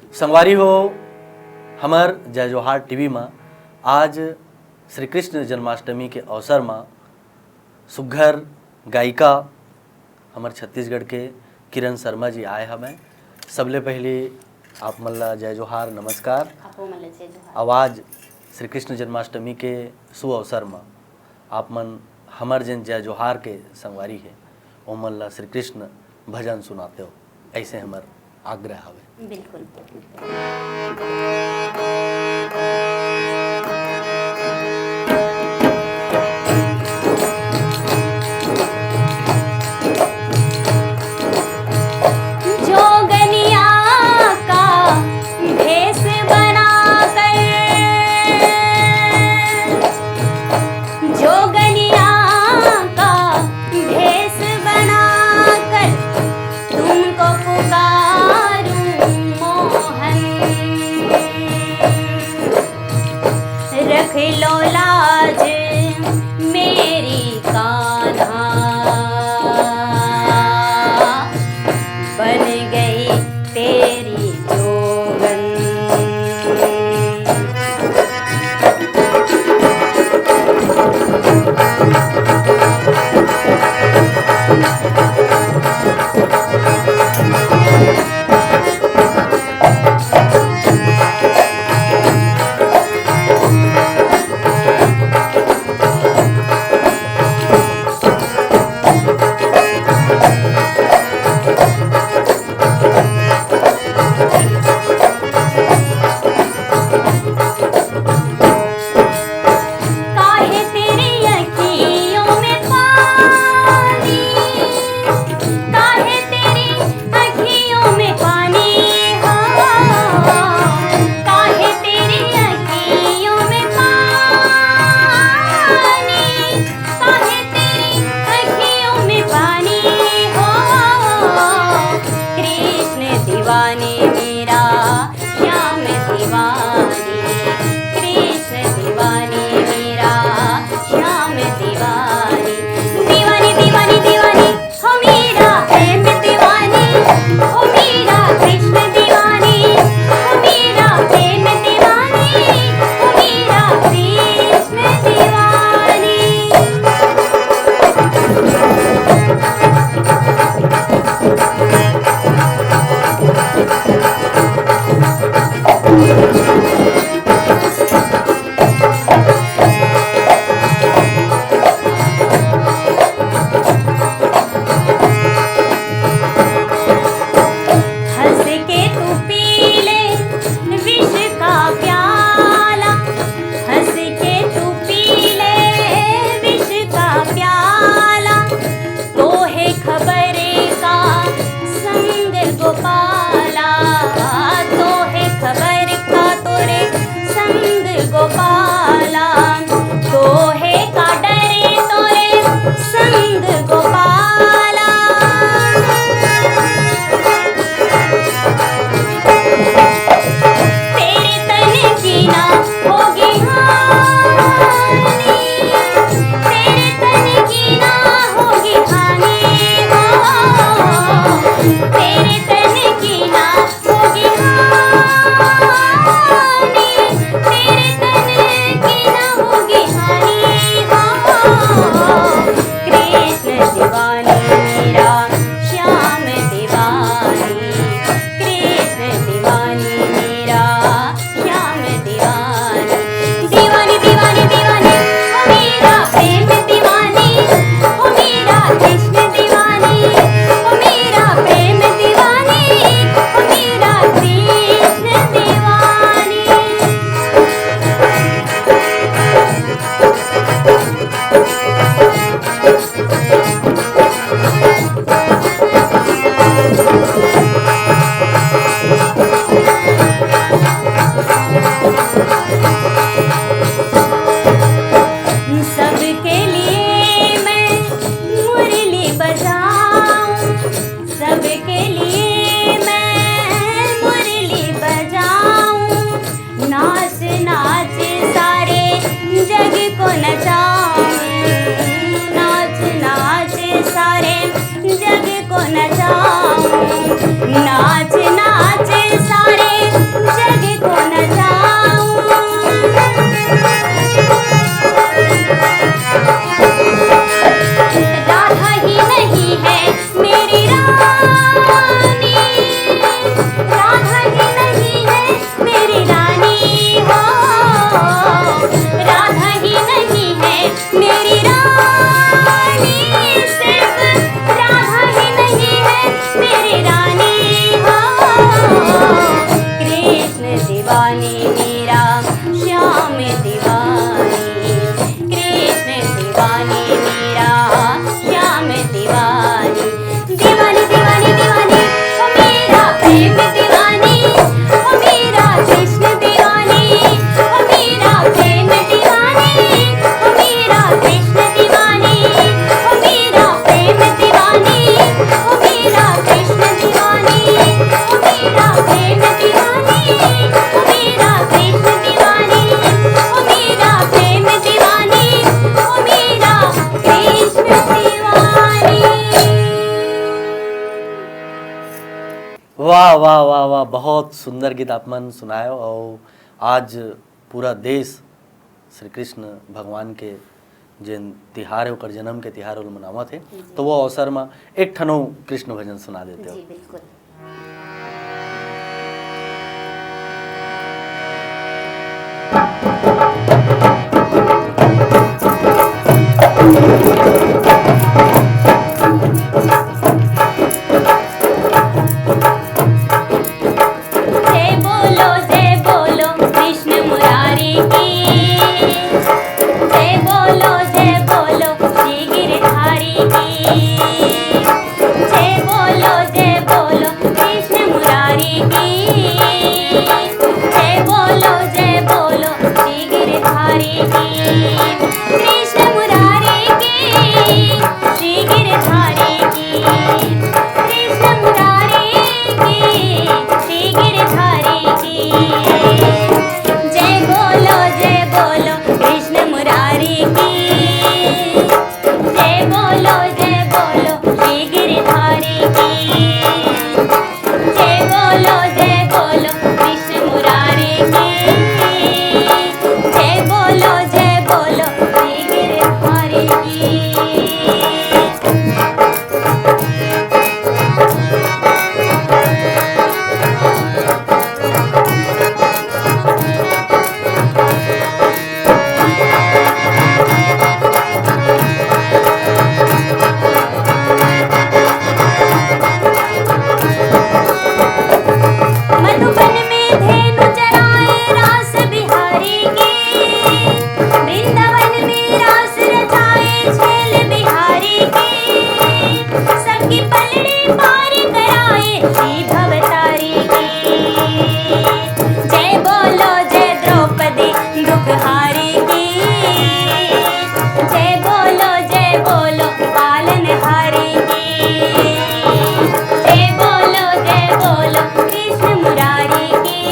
संगवारी हो हमार जय जोहार टीवी में आज श्री कृष्ण जन्माष्टमी के अवसर में सुघर गायिका हमार छत्तीसगढ़ के किरण शर्मा जी आए हमें। सबले पहले आप मल्ला जय जोहार नमस्कार। आवाज श्री कृष्ण जन्माष्टमी के शुभ अवसर में आप मन हमार जन जय जोहार के संगवारी है ओ मल्ला श्री कृष्ण भजन सुनाते हो, ऐसे हमार आग्रह हवे। बिल्कुल। जोगनिया का भेष बनाकर, जोगनिया का भेष बनाकर तुमको पुकारूं मोहन, रख लो लाज मेरी कान्हा, बन गई तेरी जोगन। काहे तेरी अखियों में पानी, काहे तेरी अखियों में पानी, हाँ, काहे तेरी अखियों में पानी, काहे तेरी अखियों में पानी, हो कृष्ण दीवाने मेरा श्याम दीवानी, कृष्ण दीवानी मेरा श्याम दीवानी, दीवानी दीवानी दीवानी हो मेरा प्रेम दीवानी, हो मेरा कृष्ण दीवानी, हो मेरा प्रेम दीवानी, हो मेरा कृष्ण दीवानी। वाह, बहुत सुंदर गीत आप मन सुनायो। और आज पूरा देश श्री कृष्ण भगवान के जिन तिहार है ओकर जन्म के तिहार उल मनावत है, तो वो अवसर में एक ठनो कृष्ण भजन सुना देते हो। जी बिल्कुल। जय बोलो कृष्ण मुरारी की, जय बोलो श्री गिरधारी की, जय बोलो कृष्ण मुरारी की, जय बोलो श्री गिरधारी की, कृष्ण मुरारी की, श्री गिरधारी की, कृष्ण मुरारी की, श्री गिरधारी की, जय बोलो कृष्ण मुरारी की, जय बोलो श्री गिरधारी की, जय बोलो कृष्ण मुरारी की, जय बोलो श्री गिरधारी की। मधुबन में धेनु चराए रास बिहारी की, वृंदावन में रास रचाए छेल बिहारी की, सबकी पलड़ी पार कराए श्री भवतारी की, जय बोलो द्रौपदी दुखहारी की, जय बोलो पालनहारी की, जय बोलो कृष्ण मुरारी की,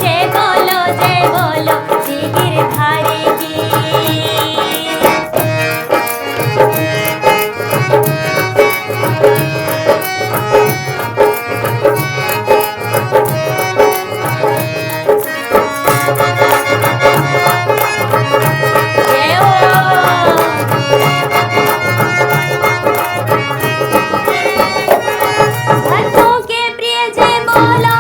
जय बोलो श्री गिरधारी की। जय हो। भक्तों के प्रिय जय बोलो